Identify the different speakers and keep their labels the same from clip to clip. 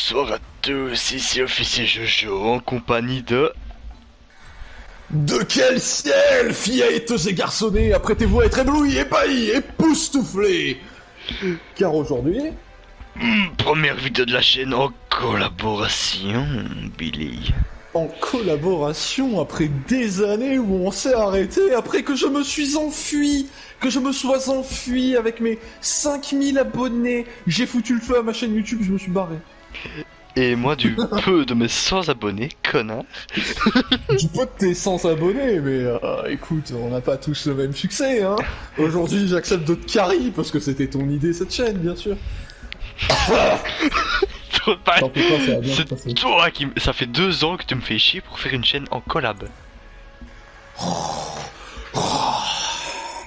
Speaker 1: Bonsoir à tous, ici Officier Jojo en compagnie de...
Speaker 2: De quel ciel, fillettes et garçonnets, apprêtez-vous à être éblouis, ébahis, époustouflés. Car aujourd'hui,
Speaker 1: Première vidéo de la chaîne en collaboration, Billy.
Speaker 2: en collaboration, après des années où on s'est arrêté, après que je me suis enfui, que je me sois enfui avec mes 5000 abonnés, j'ai foutu le feu à ma chaîne YouTube, je me suis barré.
Speaker 1: Et moi du peu de mes 100 abonnés, connard.
Speaker 2: Du peu de tes 100 abonnés, mais écoute, on n'a pas tous le même succès, hein. Aujourd'hui, j'accepte de te carry, parce que c'était ton idée, cette chaîne, bien sûr. T'en fais pas, ça va bien se passer.
Speaker 1: C'est toi qui... Ça fait 2 ans que tu me fais chier pour faire une chaîne en collab.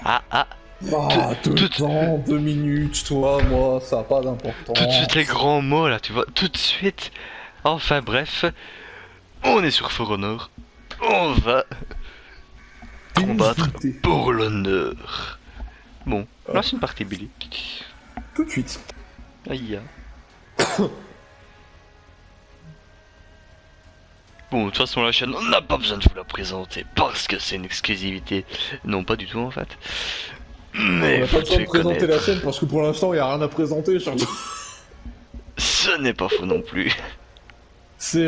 Speaker 1: Ah,
Speaker 2: Ah,
Speaker 1: Tout-
Speaker 2: 2 ans, 2 minutes, toi, moi, ça n'a pas d'importance.
Speaker 1: tout de suite les grands mots là, tu vois, tout de suite. Enfin bref, on est sur For Honor. On va combattre
Speaker 2: Insulté.
Speaker 1: pour l'honneur. Bon, lance une partie Billy.
Speaker 2: Tout de suite.
Speaker 1: Aïe. Bon, de toute façon, la chaîne, on n'a pas besoin de vous la présenter parce que c'est une exclusivité. Non, pas du tout en fait. Mais
Speaker 2: On n'a
Speaker 1: vous
Speaker 2: pas besoin de
Speaker 1: devez
Speaker 2: présenter la
Speaker 1: connaître.
Speaker 2: chaîne parce que pour l'instant, il n'y a rien à présenter, surtout.
Speaker 1: Ce n'est pas faux non plus.
Speaker 2: C'est,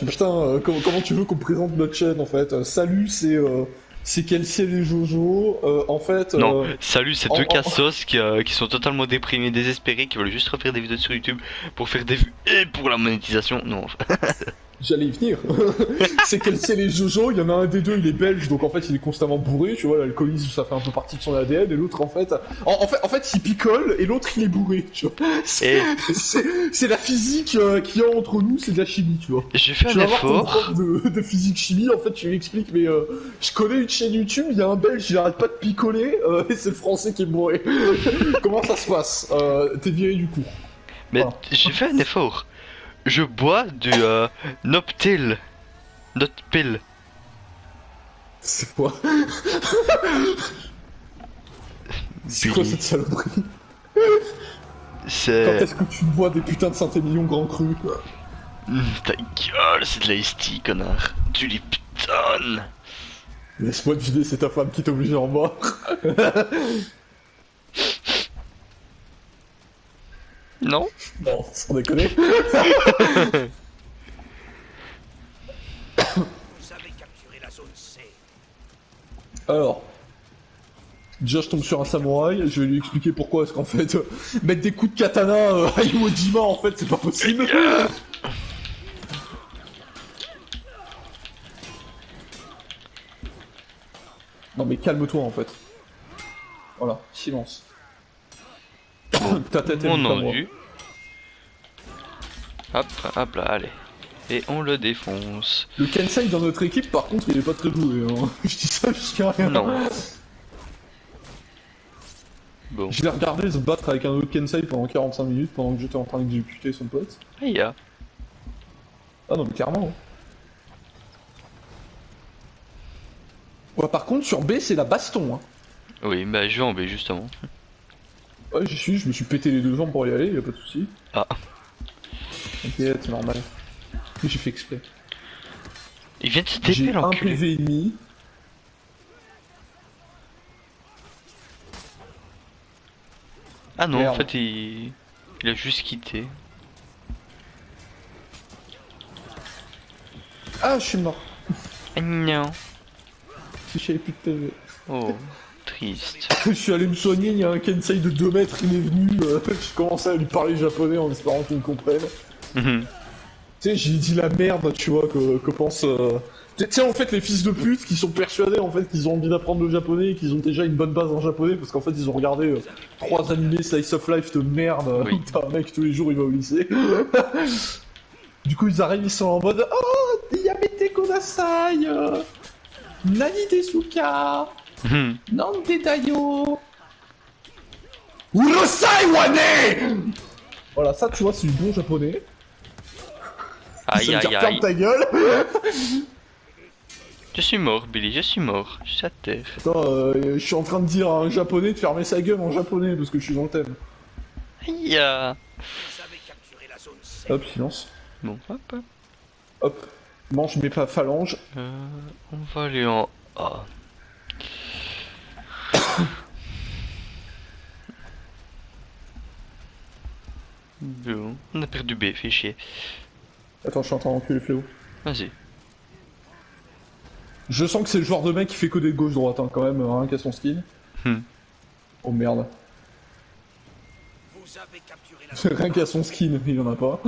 Speaker 2: putain, comment tu veux qu'on présente notre chaîne, en fait salut, c'est quel ciel et Jojo, en fait...
Speaker 1: Non, salut, c'est deux
Speaker 2: en-
Speaker 1: cassos qui sont totalement déprimés, désespérés, qui veulent juste refaire des vidéos sur YouTube pour faire des vues et pour la monétisation. Non,
Speaker 2: J'allais y venir. C'est quel ciel et Jojo, il y en a un des deux, il est belge, donc en fait il est constamment bourré, tu vois, l'alcoolisme ça fait un peu partie de son ADN, et l'autre en fait... En fait il picole, et l'autre il est bourré, tu vois.
Speaker 1: Et
Speaker 2: C'est la physique qu'il y a entre nous, c'est de la chimie, tu vois.
Speaker 1: j'ai fait
Speaker 2: Tu
Speaker 1: un
Speaker 2: vas voir ton
Speaker 1: effort.
Speaker 2: prof de physique-chimie, en fait tu lui expliques, mais je connais une chaîne YouTube, il y a un belge, il arrête pas de picoler, et c'est le français qui est bourré. Comment ça se passe T'es viré du coup.
Speaker 1: Mais
Speaker 2: Voilà.
Speaker 1: j'ai fait un effort. Je bois du Noptil. Notpil.
Speaker 2: C'est quoi C'est quoi cette saloperie Quand
Speaker 1: C'est...
Speaker 2: est-ce que tu bois des putains de Saint-Émilion Grand Cru
Speaker 1: Ta gueule, c'est de la tea, connard. Du Lipton.
Speaker 2: Laisse-moi deviner, c'est ta femme qui t'oblige à en boire.
Speaker 1: Non.
Speaker 2: Non, sans déconner.
Speaker 3: Vous avez capturé la zone C.
Speaker 2: Alors, déjà je tombe sur un samouraï, je vais lui expliquer pourquoi est-ce qu'en fait, mettre des coups de katana à Iwo Jima en fait c'est pas possible. Non mais calme-toi en fait. Voilà, silence. Ta tête est
Speaker 1: On
Speaker 2: vue, pas
Speaker 1: en
Speaker 2: moi.
Speaker 1: vue. Hop, hop là, allez. Et on le défonce.
Speaker 2: Le Kensei dans notre équipe par contre il est pas très doué, hein. Je dis ça jusqu'à rien.
Speaker 1: Non. Bon.
Speaker 2: Je l'ai regardé se battre avec un autre Kensei pendant 45 minutes pendant que j'étais en train d'exécuter son pote.
Speaker 1: Aïe.
Speaker 2: Ah non mais clairement. Hein. Ouais par contre sur B c'est la baston hein.
Speaker 1: Oui, bah je vais en B justement.
Speaker 2: Ouais j'y suis, je me suis pété les 2 jambes pour y aller, y'a pas de soucis.
Speaker 1: Ah.
Speaker 2: T'inquiète, c'est normal. Mais j'ai fait exprès.
Speaker 1: Il vient de se
Speaker 2: J'ai
Speaker 1: TP
Speaker 2: un
Speaker 1: l'enculé.
Speaker 2: PV et demi.
Speaker 1: Ah non,
Speaker 2: Merde.
Speaker 1: en fait il a juste quitté.
Speaker 2: Ah je suis mort.
Speaker 1: Ah non.
Speaker 2: Si j'avais plus de PV.
Speaker 1: Oh, triste.
Speaker 2: Je suis allé me soigner, il y a un Kensei de 2 mètres, il est venu, je commençais à lui parler japonais en espérant qu'il me comprenne.
Speaker 1: Mhm.
Speaker 2: Tu sais, j'ai dit la merde, tu vois, que pense... Tu sais, en fait, les fils de pute qui sont persuadés, en fait, qu'ils ont envie d'apprendre le japonais et qu'ils ont déjà une bonne base en japonais, parce qu'en fait, ils ont regardé 3 animés slice of life de merde,
Speaker 1: Oui.
Speaker 2: où t'as un mec, tous les jours, il va au lycée. Du coup, ils arrivent, ils sont en mode « Oh, Yamete Kodasai Nani Tesuka
Speaker 1: Mhm.
Speaker 2: Nande Dayo Urusai Wane !» Voilà, ça, tu vois, c'est du bon japonais. Ça
Speaker 1: Aïe
Speaker 2: veut
Speaker 1: aïe
Speaker 2: dire ferme
Speaker 1: aïe.
Speaker 2: ta gueule.
Speaker 1: Je suis mort, Billy, je suis mort. Je suis à terre.
Speaker 2: Attends, je suis en train de dire à un japonais de fermer sa gueule en japonais parce que je suis dans le thème.
Speaker 1: Aïe.
Speaker 3: Vous avez capturé la zone C.
Speaker 2: Hop, silence.
Speaker 1: Bon, hop.
Speaker 2: Hop. Mange mes pas phalanges.
Speaker 1: On va aller en A. Bon, on a perdu B, fait chier.
Speaker 2: Attends, je suis en train d'enculer Fléau.
Speaker 1: Vas-y.
Speaker 2: Je sens que c'est le genre de mec qui fait que des gauche-droite, hein, quand même, rien qu'à son skin.
Speaker 1: Hmm.
Speaker 2: Oh merde.
Speaker 3: Vous avez capturé la zone
Speaker 2: Rien qu'à son skin, il en a pas.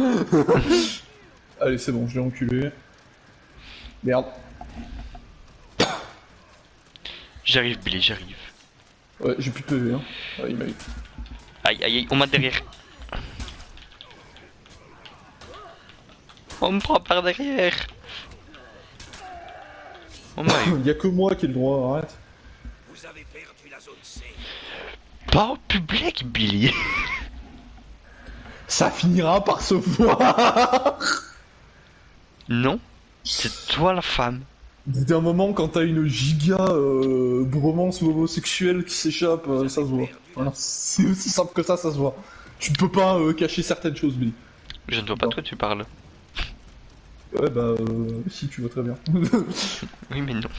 Speaker 2: Allez, c'est bon, je l'ai enculé. Merde.
Speaker 1: J'arrive, Billy, j'arrive.
Speaker 2: Ouais, j'ai plus de PV, hein. Ouais, il m'a eu.
Speaker 1: Aïe, aïe, aïe, on m'a derrière. On me prend par derrière. On m'a eu.
Speaker 2: Il y a que moi qui ai le droit, arrête.
Speaker 3: Vous avez perdu la zone C.
Speaker 1: Pas en public, Billy.
Speaker 2: Ça finira par se voir.
Speaker 1: Non, c'est toi la femme.
Speaker 2: D'un moment, quand t'as une giga bromance homosexuelle qui s'échappe, ça se voit. Voilà. C'est aussi simple que ça se voit. Tu ne peux pas cacher certaines choses, Billy.
Speaker 1: Je ne vois pas de quoi tu parles.
Speaker 2: Ouais, bah, si, tu vois très bien.
Speaker 1: Oui, mais non.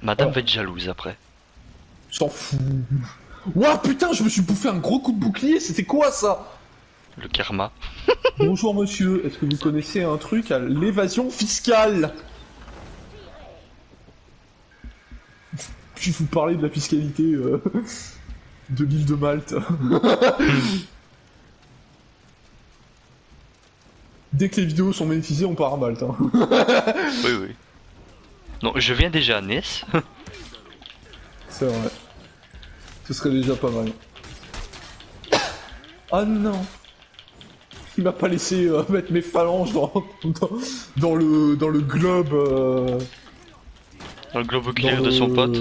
Speaker 1: Madame
Speaker 2: Oh.
Speaker 1: va être jalouse après.
Speaker 2: S'en fout. Ouah, putain, je me suis bouffé un gros coup de bouclier, c'était quoi ça?
Speaker 1: Le karma.
Speaker 2: Bonjour monsieur, est-ce que vous connaissez un truc à l'évasion fiscale? Puis vous parler de la fiscalité de l'île de Malte. Dès que les vidéos sont monétisées, on part à Malte. Hein.
Speaker 1: Oui, oui. Non, je viens déjà à Nice.
Speaker 2: C'est vrai. Ce serait déjà pas mal. Ah non! Il m'a pas laissé mettre mes phalanges dans le globe.
Speaker 1: Dans le globe
Speaker 2: dans
Speaker 1: oculaire de son pote.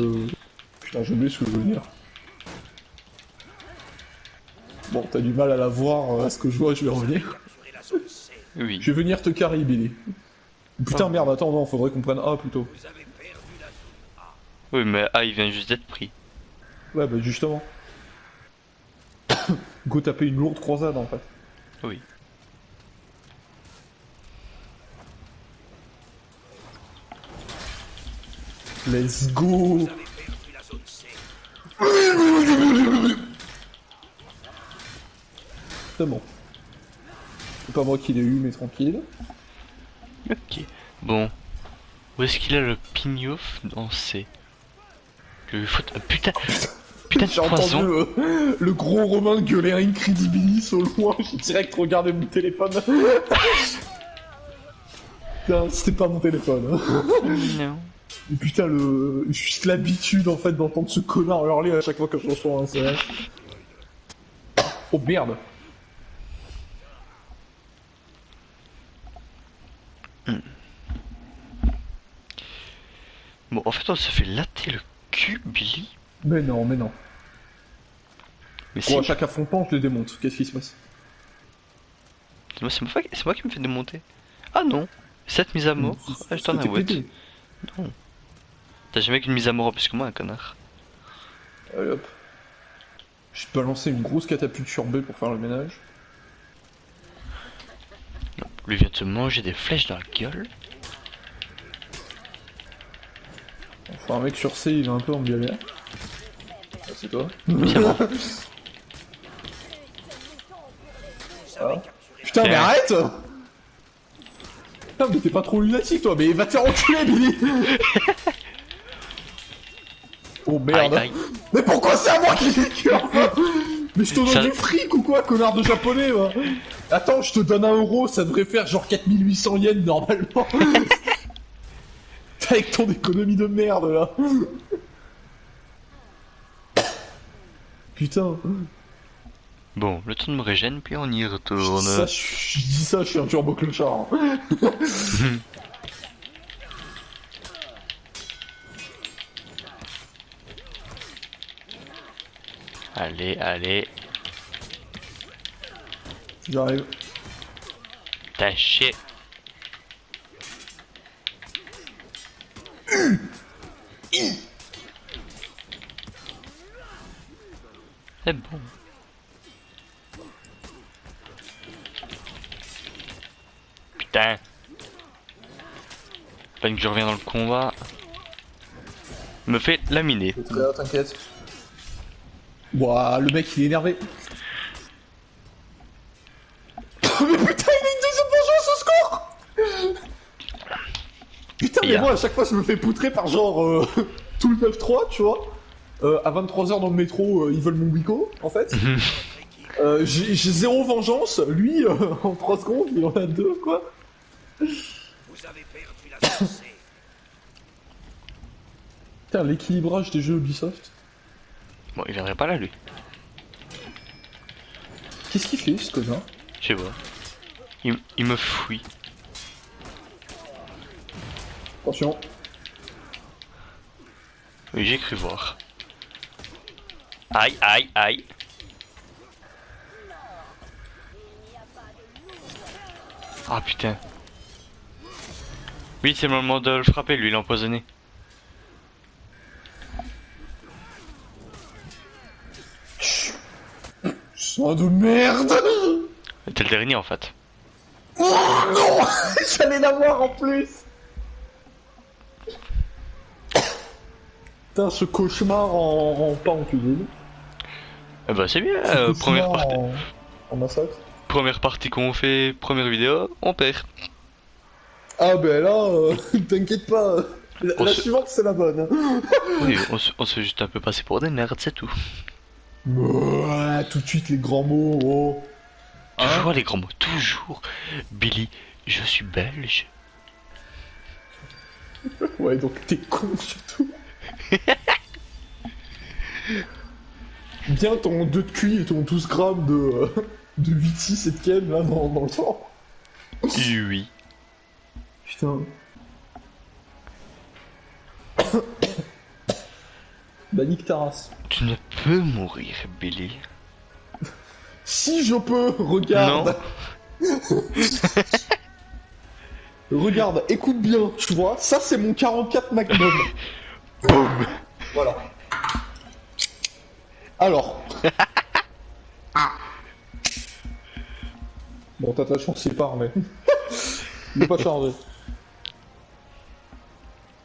Speaker 2: Putain, j'ai oublié ce que je veux dire. Bon, t'as du mal à la voir, à ce que je vois, je vais revenir.
Speaker 3: Capturé la zone C.
Speaker 1: Oui.
Speaker 2: Je vais venir te carrer, Billy. Putain,
Speaker 1: Ah.
Speaker 2: merde, attends, non, faudrait qu'on prenne A plutôt.
Speaker 3: Vous avez perdu la zone A.
Speaker 1: Oui, mais ah, il vient juste d'être pris.
Speaker 2: Ouais, bah justement. Go taper une lourde croisade en fait.
Speaker 1: Oui.
Speaker 2: Let's go!
Speaker 3: Vous avez perdu la zone C.
Speaker 2: C'est bon. C'est pas moi qui l'ai eu, mais tranquille.
Speaker 1: Ok. Bon. Où est-ce qu'il a le pignouf dans C? Je vais lui foutre un putain. Putain de
Speaker 2: J'ai entendu
Speaker 1: poison.
Speaker 2: le gros Romain gueuler un Incredibilis au loin, j'ai direct regardé mon téléphone. Putain, c'était pas mon téléphone.
Speaker 1: Non.
Speaker 2: Et putain, juste l'habitude en fait d'entendre ce connard hurler à chaque fois que je reçois un CH. Oh merde!
Speaker 1: Bon, en fait, on se fait latter le cul, Billy.
Speaker 2: Mais non, mais non.
Speaker 1: Mais si.
Speaker 2: Bon, à chaque affrontement, je les démonte. Qu'est-ce qui se passe?
Speaker 1: C'est moi qui me fais démonter. Ah non. 7 mises à mort. Ah, je t'en
Speaker 2: C'était
Speaker 1: avoué.
Speaker 2: pété.
Speaker 1: Non. T'as jamais qu'une mise à mort en plus que moi, un connard.
Speaker 2: Allez hop. Je vais balancer une grosse catapulte sur B pour faire le ménage.
Speaker 1: Non. Lui vient de se manger des flèches dans la gueule.
Speaker 2: Enfin, un mec sur C, il est un peu en galère. Ah, c'est toi.
Speaker 1: C'est bon.
Speaker 2: Ah. Putain, mais
Speaker 1: Tiens.
Speaker 2: arrête! Putain, mais t'es pas trop lunatique, toi, mais va te faire enculer, Billy! Oh merde!
Speaker 1: Aïe, aïe.
Speaker 2: Mais pourquoi c'est à moi qui les cure? Mais je te
Speaker 1: Ça-
Speaker 2: donne du fric ou quoi, connard de japonais, va? Attends, je te donne 1€, ça devrait faire genre 4800 yens normalement. T'as avec ton économie de merde là. Putain.
Speaker 1: Bon, le temps de me régène, puis on y retourne.
Speaker 2: Ça, je dis ça, je suis un turbo clochard. Hein.
Speaker 1: Allez, allez.
Speaker 2: J'arrive.
Speaker 1: T'as chier. C'est bon. Putain. Peine que je reviens dans le combat. Me fait laminer.
Speaker 2: T'inquiète. Ouah, le mec il est énervé. Mais putain, il a une deuxième vengeance au score. Putain, mais
Speaker 1: Yeah.
Speaker 2: moi à chaque fois je me fais poutrer par genre tout le 9-3, tu vois. À 23h dans le métro, ils veulent mon bico, en fait. J'ai 0 vengeance, lui, en 3 secondes, il en a 2, quoi.
Speaker 3: Vous avez perdu la zone C.
Speaker 2: Putain, l'équilibrage des jeux Ubisoft.
Speaker 1: Bon, il viendrait pas là, lui.
Speaker 2: Qu'est-ce qu'il fait, ce connard?
Speaker 1: Je sais pas. Il me fouille.
Speaker 2: Attention.
Speaker 1: Oui, j'ai cru voir. Aïe, aïe, aïe. Ah putain. Oui, c'est le moment de le frapper, lui, il est empoisonné.
Speaker 2: Sang de merde.
Speaker 1: T'es le dernier en fait.
Speaker 2: Oh non. J'allais l'avoir en plus. Putain, ce cauchemar en pas en cuisine.
Speaker 1: Eh bah c'est bien,
Speaker 2: Ce
Speaker 1: première
Speaker 2: cauchemar
Speaker 1: partie.
Speaker 2: en massacre.
Speaker 1: Première partie qu'on fait, première vidéo, on perd.
Speaker 2: Ah ben là, t'inquiète pas. La,
Speaker 1: On
Speaker 2: la
Speaker 1: se-
Speaker 2: suivante c'est la bonne. Hein.
Speaker 1: Oui, on se fait juste un peu passer pour des nerds, c'est tout.
Speaker 2: Ouais, tout de suite les grands mots. Oh.
Speaker 1: Toujours les grands mots, toujours. Billy, je suis belge.
Speaker 2: Ouais, donc t'es con surtout. Bien ton 2 de cuit et ton 12 grammes de 8-6 et de ken là dans le temps.
Speaker 1: Oui.
Speaker 2: Putain. Bah nique ta race.
Speaker 1: Tu ne peux mourir, Billy.
Speaker 2: Si je peux, regarde. Regarde, écoute bien, tu vois, ça c'est mon 44 Magnum.
Speaker 1: Boum.
Speaker 2: Voilà. Alors. Bon, t'as ta chance, c'est pas armé. Il est pas chargé.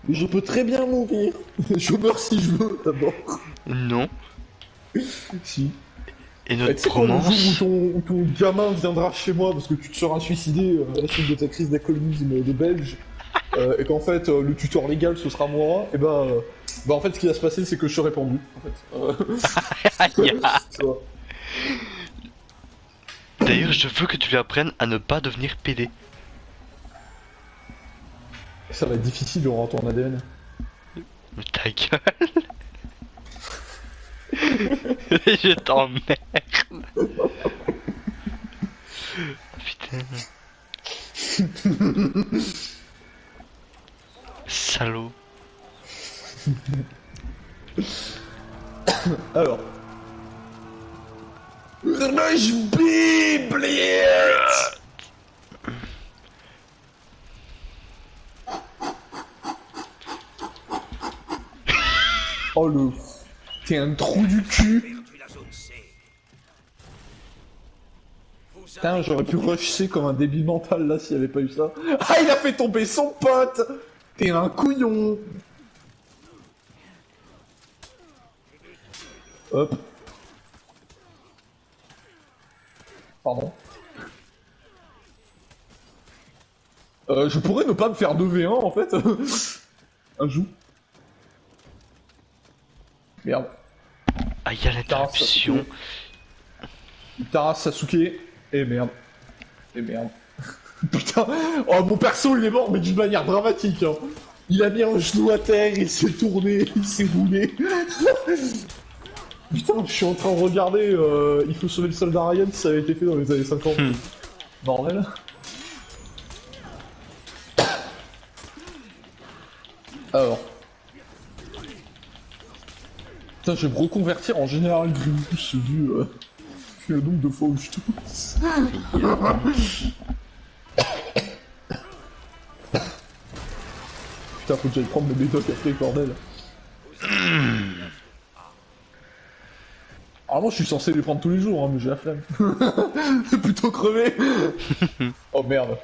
Speaker 2: Mais je peux très bien mourir. Je meurs si je veux, d'abord.
Speaker 1: Non.
Speaker 2: Si.
Speaker 1: Et
Speaker 2: Et
Speaker 1: notre
Speaker 2: tu sais quoi, le
Speaker 1: romance.
Speaker 2: jour où ton gamin viendra chez moi parce que tu te seras suicidé à la suite de ta crise d'alcoolisme de belge, et qu'en fait le tuteur légal ce sera moi, et bah en fait ce qui va se passer c'est que je serai pendu. En fait.
Speaker 1: Aïe.
Speaker 2: Tu vois.
Speaker 1: D'ailleurs, je veux que tu lui apprennes à ne pas devenir PD.
Speaker 2: Ça va être difficile de rendre ton ADN.
Speaker 1: Mais ta gueule. Je t'emmerde. Putain. Salaud.
Speaker 2: Alors. Rush Bibliette. Oh le... T'es un trou du cul.
Speaker 3: Perdu la zone C. Vous
Speaker 2: Putain,
Speaker 3: avez
Speaker 2: j'aurais pu rusher comme un débile mental là s'il y avait pas eu ça. Ah, il a fait tomber son pote. T'es un couillon. Hop. Pardon. Je pourrais ne pas me faire 2v1 en fait. Un jour. Merde.
Speaker 1: Ah, il y a l'interruption.
Speaker 2: Tara Sasuke. Et merde. Et merde. Putain. Oh, mon perso il est mort mais d'une manière dramatique. Hein. Il a mis un genou à terre, il s'est tourné, il s'est roulé. Putain, je suis en train de regarder Il faut sauver le soldat Ryan si ça avait été fait dans les années 50. Bordel. Alors. Putain, je vais me reconvertir en général Grievous vu le nombre de fois où je tousse. Putain, faut que j'aille prendre mes médocs après, bordel. Alors moi je suis censé les prendre tous les jours, hein, mais j'ai la flemme. Plutôt crever. Oh merde.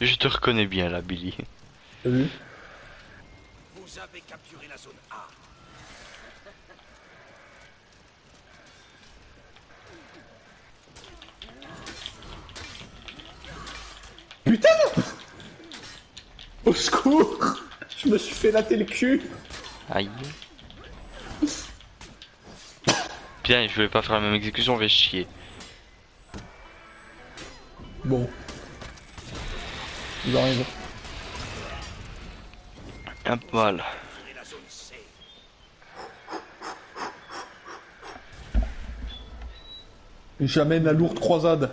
Speaker 1: Je te reconnais bien là, Billy.
Speaker 2: T'as vu?
Speaker 3: Vous avez capturé la zone A.
Speaker 2: Putain! Au secours! Je me suis fait latter le cul!
Speaker 1: Aïe. Bien, je voulais pas faire la même exécution, on va chier.
Speaker 2: Bon. Il arrive.
Speaker 1: Un poil.
Speaker 3: Et la zone C.
Speaker 2: J'amène la lourde croisade.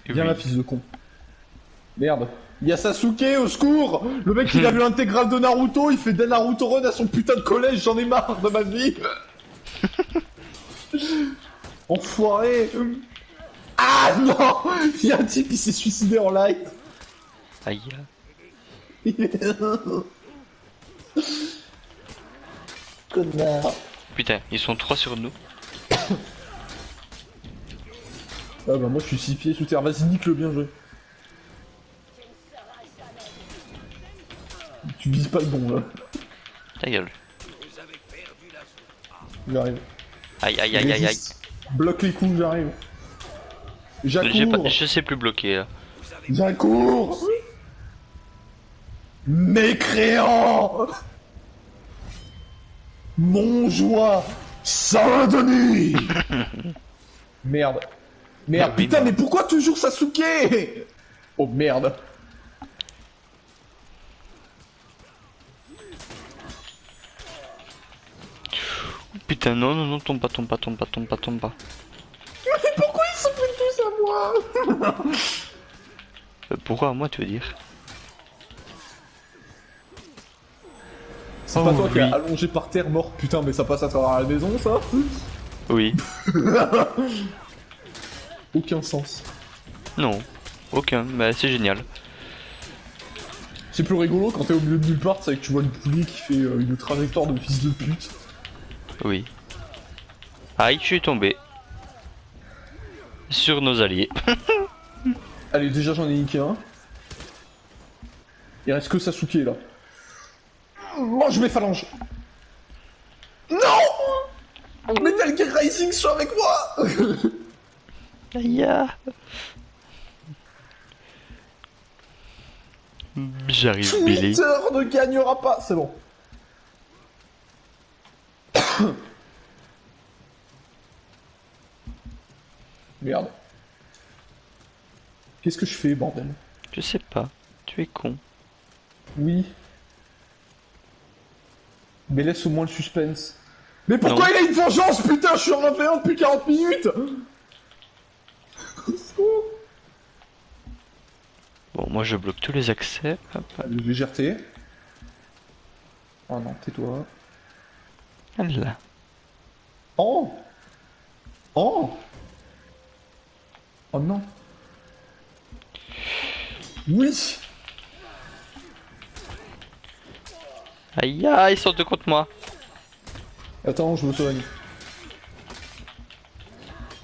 Speaker 2: Viens
Speaker 1: Oui.
Speaker 2: là, fils de con. Merde. Il y a Sasuke, au secours! Le mec, il a vu l'intégrale de Naruto, il fait des Naruto Run à son putain de collège, j'en ai marre de ma vie! Enfoiré! Ah non! Il y a un type qui s'est suicidé en live!
Speaker 1: Aïe.
Speaker 2: Connard!
Speaker 1: Putain, ils sont 3 sur nous.
Speaker 2: Ah bah moi je suis 6 pieds sous terre, vas-y nique le bien joué. Tu vises pas le bon là.
Speaker 1: Ta gueule.
Speaker 3: Vous avez perdu la zone A.
Speaker 2: J'arrive.
Speaker 1: Aïe, aïe, aïe, aïe, aïe.
Speaker 2: Résiste. Bloque les coups, j'arrive.
Speaker 1: J'ai pas...
Speaker 2: J'accours.
Speaker 1: Je sais plus bloquer là.
Speaker 2: J'accours. Mécréant. Mon joie. Saint-Denis. Merde. Merde,
Speaker 1: Oui,
Speaker 2: putain,
Speaker 1: non.
Speaker 2: mais pourquoi toujours Sasuke? Oh merde.
Speaker 1: Putain, non, non, non, tombe pas, tombe pas, tombe pas, tombe pas, tombe pas.
Speaker 2: Mais pourquoi ils sont pris tous à moi?
Speaker 1: Pourquoi moi, tu veux dire?
Speaker 2: C'est pas
Speaker 1: Oh,
Speaker 2: toi qui
Speaker 1: oui.
Speaker 2: as allongé par terre mort, putain, mais ça passe à travers la maison, ça?
Speaker 1: Oui.
Speaker 2: Aucun sens.
Speaker 1: Non. Aucun. Bah, c'est génial.
Speaker 2: C'est plus rigolo quand t'es au milieu de nulle part, c'est que tu vois le poulet qui fait une trajectoire de fils de pute.
Speaker 1: Oui. Aïe, je suis tombé. Sur nos alliés.
Speaker 2: Allez, déjà j'en ai niqué un. Il reste que Sasuke là. Mange mes phalanges. Non! Metal Gear Rising, sois avec moi!
Speaker 1: Aïe. J'arrive, Billy.
Speaker 2: Twitter ne gagnera pas, c'est bon. Merde. Qu'est-ce que je fais, bordel?
Speaker 1: Je sais pas. Tu es con.
Speaker 2: Oui. Mais laisse au moins le suspense. Mais pourquoi
Speaker 1: Non.
Speaker 2: il a une vengeance, putain, je suis en 21 depuis 40 minutes. Au secours.
Speaker 1: Bon, moi je bloque tous les accès. Hop.
Speaker 2: Allez, légèreté. Oh non, tais-toi.
Speaker 1: Là.
Speaker 2: Oh. Oh. Oh non. Oui.
Speaker 1: Aïe, aïe, ils sont deux contre moi.
Speaker 2: Attends, je me soigne.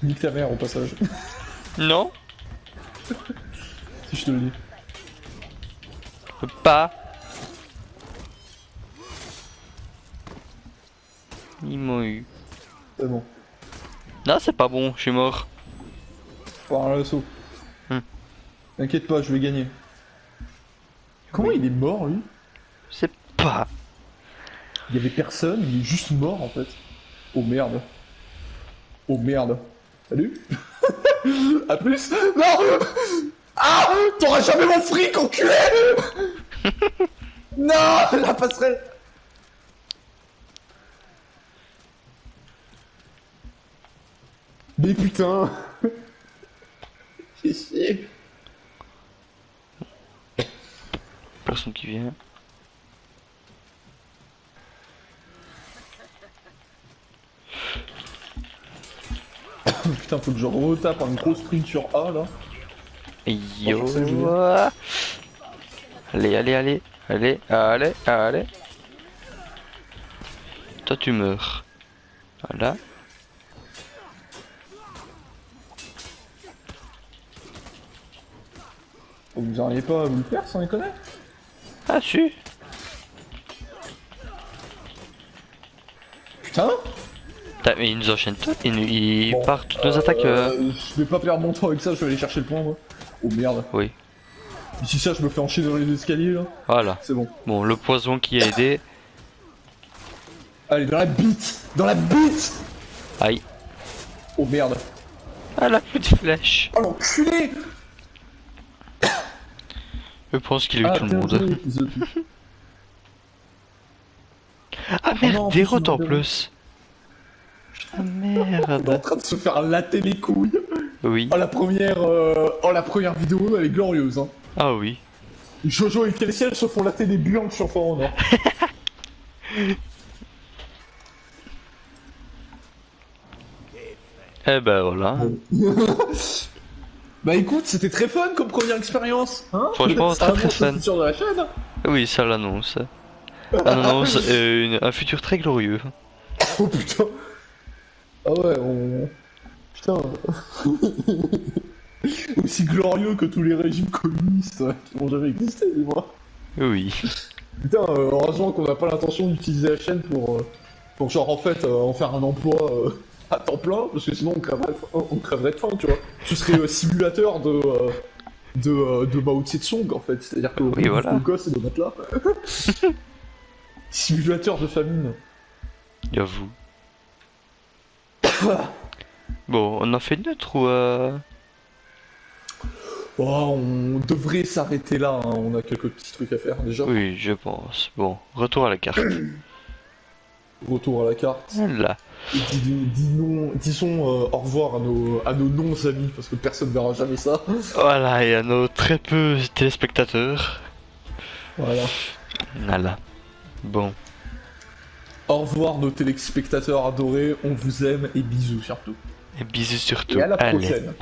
Speaker 2: Nique ta mère au passage.
Speaker 1: Non,
Speaker 2: Si je te le dis.
Speaker 1: je peux pas. Ils m'ont eu.
Speaker 2: C'est bon.
Speaker 1: Non, c'est pas bon, je suis mort.
Speaker 2: Par un l'assaut. T'inquiète pas, je vais gagner. Comment
Speaker 1: Oui.
Speaker 2: il est mort, lui?
Speaker 1: Je sais pas.
Speaker 2: Il y avait personne, il est juste mort en fait. Oh merde. Oh merde. Salut. A plus. Non. Ah. T'auras jamais mon fric, enculé. Non. La passerelle. Mais putain. Fais chier.
Speaker 1: Personne qui vient.
Speaker 2: Putain, faut que je retape un gros sprint sur A là.
Speaker 1: Yo.
Speaker 2: je sais, je
Speaker 1: Allez, allez, allez. Allez, allez, allez. Toi, tu meurs. Voilà.
Speaker 2: Vous n'arrivez pas à vous le faire sans déconner?
Speaker 1: Ah, si.
Speaker 2: Putain.
Speaker 1: Mais ils nous enchaînent tous, ils partent toutes nos attaques.
Speaker 2: Je vais pas perdre mon temps avec ça, je vais aller chercher le point moi. Oh merde.
Speaker 1: Oui,
Speaker 2: Si ça, je me fais enchaîner dans les escaliers là.
Speaker 1: voilà.
Speaker 2: C'est bon.
Speaker 1: Bon, le poison qui a aidé.
Speaker 2: Allez, dans la bite. Dans la bite.
Speaker 1: Aïe.
Speaker 2: Oh merde.
Speaker 1: Ah, la petite flèche.
Speaker 2: Oh l'enculé.
Speaker 1: Je pense qu'il a eu tout le monde. Ah
Speaker 2: non,
Speaker 1: merde,
Speaker 2: en
Speaker 1: déroute
Speaker 2: plus,
Speaker 1: en
Speaker 2: il m'a
Speaker 1: plus. Ah
Speaker 2: On est en
Speaker 1: merde.
Speaker 2: train de se faire latter les couilles.
Speaker 1: Oui.
Speaker 2: Oh la première vidéo, elle est glorieuse hein.
Speaker 1: Ah oui.
Speaker 2: Jojo et Kelsiel se font latter des buanques sur For Honor.
Speaker 1: Eh ben voilà.
Speaker 2: Bah écoute, c'était très fun comme première expérience, hein.
Speaker 1: Franchement,
Speaker 2: Ça
Speaker 1: très, très
Speaker 2: annonce le
Speaker 1: fun.
Speaker 2: futur de la chaîne.
Speaker 1: Oui, ça l'annonce. Ça annonce un futur très glorieux.
Speaker 2: Oh putain. Ah ouais, on... Putain. Aussi glorieux que tous les régimes communistes qui n'ont jamais existé, dis-moi.
Speaker 1: Oui.
Speaker 2: Putain, heureusement qu'on n'a pas l'intention d'utiliser la chaîne pour genre en fait en faire un emploi à temps plein, parce que sinon on crèverait de faim, tu vois. Ce serait simulateur de Mao Tse-tung en fait, c'est-à-dire que
Speaker 1: Oui, voilà.
Speaker 2: le gosse est de mettre là. Simulateur de famine.
Speaker 1: J'avoue. Bon, on en fait une autre ou
Speaker 2: Oh, on devrait s'arrêter là, hein. On a quelques petits trucs à faire déjà.
Speaker 1: Oui, je pense. Bon, retour à la carte.
Speaker 2: Retour à la carte.
Speaker 1: Là.
Speaker 2: Et disons au revoir à nos non-amis, parce que personne verra jamais ça.
Speaker 1: Voilà, et à nos très peu téléspectateurs.
Speaker 2: Voilà.
Speaker 1: Voilà. Bon.
Speaker 2: Au revoir nos téléspectateurs adorés, on vous aime et bisous surtout.
Speaker 1: Et bisous surtout.
Speaker 2: Et à la
Speaker 1: Allez.
Speaker 2: prochaine.